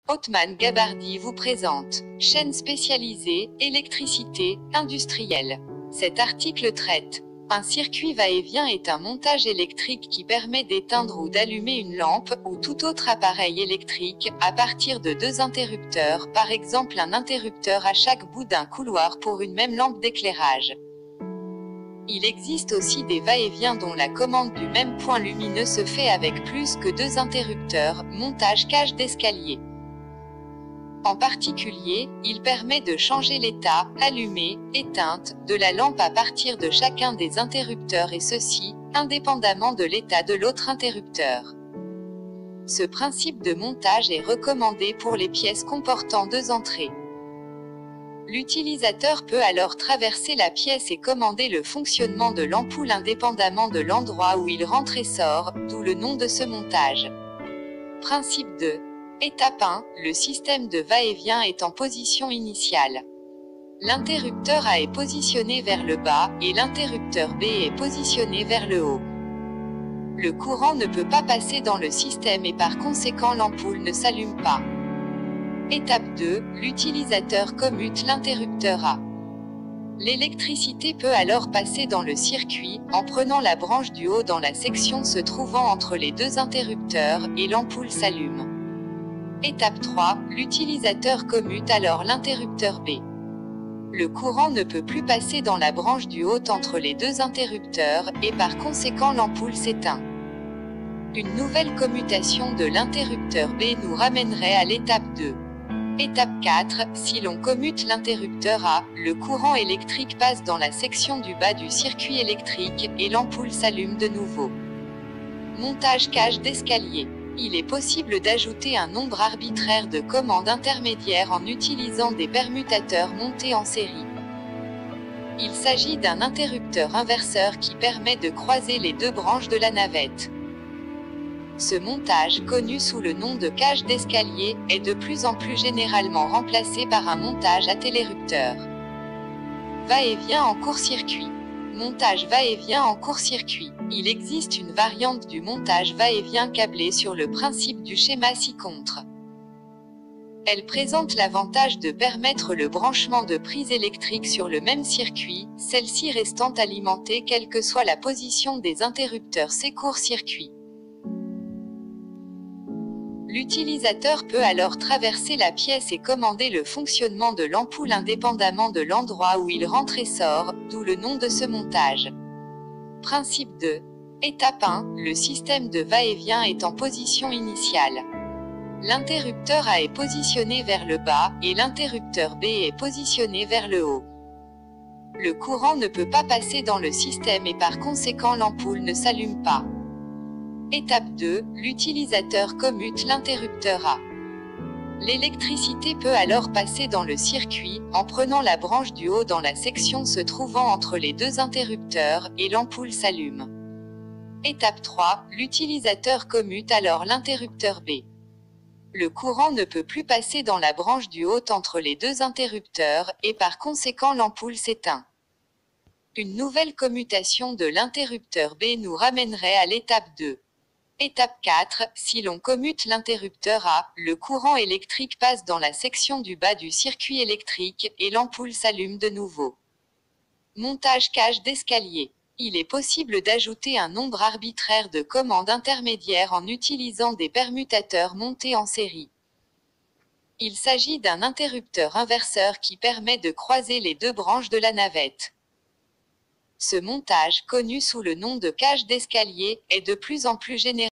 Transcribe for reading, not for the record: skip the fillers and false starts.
Othman Gabardi vous présente chaîne spécialisée, électricité, industrielle. Cet article traite. Un circuit va-et-vient est un montage électrique qui permet d'éteindre ou d'allumer une lampe, ou tout autre appareil électrique, à partir de deux interrupteurs, par exemple un interrupteur à chaque bout d'un couloir pour une même lampe d'éclairage. Il existe aussi des va-et-vient dont la commande du même point lumineux se fait avec plus que deux interrupteurs, montage cage d'escalier. En particulier, il permet de changer l'état, allumé, éteinte, de la lampe à partir de chacun des interrupteurs et ceci, indépendamment de l'état de l'autre interrupteur. Ce principe de montage est recommandé pour les pièces comportant deux entrées. L'utilisateur peut alors traverser la pièce et commander le fonctionnement de l'ampoule indépendamment de l'endroit où il rentre et sort, d'où le nom de ce montage. Principe 2. Étape 1. Le système de va-et-vient est en position initiale. L'interrupteur A est positionné vers le bas, et l'interrupteur B est positionné vers le haut. Le courant ne peut pas passer dans le système et par conséquent l'ampoule ne s'allume pas. Étape 2. L'utilisateur commute l'interrupteur A. L'électricité peut alors passer dans le circuit, en prenant la branche du haut dans la section se trouvant entre les deux interrupteurs, et l'ampoule s'allume. Étape 3. L'utilisateur commute alors l'interrupteur B. Le courant ne peut plus passer dans la branche du haut entre les deux interrupteurs, et par conséquent l'ampoule s'éteint. Une nouvelle commutation de l'interrupteur B nous ramènerait à l'étape 2. Étape 4. Si l'on commute l'interrupteur A, le courant électrique passe dans la section du bas du circuit électrique, et l'ampoule s'allume de nouveau. Montage cage d'escalier. Il est possible d'ajouter un nombre arbitraire de commandes intermédiaires en utilisant des permutateurs montés en série. Il s'agit d'un interrupteur inverseur qui permet de croiser les deux branches de la navette. Ce montage, connu sous le nom de cage d'escalier, est de plus en plus généralement remplacé par un montage à télérupteur. Va-et-vient en court-circuit. Montage va-et-vient en court-circuit. Il existe une variante du montage va-et-vient câblé sur le principe du schéma ci-contre. Elle présente l'avantage de permettre le branchement de prises électriques sur le même circuit, celle-ci restant alimentée quelle que soit la position des interrupteurs ces court-circuits. L'utilisateur peut alors traverser la pièce et commander le fonctionnement de l'ampoule indépendamment de l'endroit où il rentre et sort, d'où le nom de ce montage. Principe 2. Étape 1. Le système de va-et-vient est en position initiale. L'interrupteur A est positionné vers le bas, et l'interrupteur B est positionné vers le haut. Le courant ne peut pas passer dans le système et par conséquent l'ampoule ne s'allume pas. Étape 2. L'utilisateur commute l'interrupteur A. L'électricité peut alors passer dans le circuit, en prenant la branche du haut dans la section se trouvant entre les deux interrupteurs, et l'ampoule s'allume. Étape 3. L'utilisateur commute alors l'interrupteur B. Le courant ne peut plus passer dans la branche du haut entre les deux interrupteurs, et par conséquent l'ampoule s'éteint. Une nouvelle commutation de l'interrupteur B nous ramènerait à l'étape 2. Étape 4. Si l'on commute l'interrupteur A, le courant électrique passe dans la section du bas du circuit électrique, et l'ampoule s'allume de nouveau. Montage cage d'escalier. Il est possible d'ajouter un nombre arbitraire de commandes intermédiaires en utilisant des permutateurs montés en série. Il s'agit d'un interrupteur inverseur qui permet de croiser les deux branches de la navette. Ce montage, connu sous le nom de cage d'escalier, est de plus en plus général.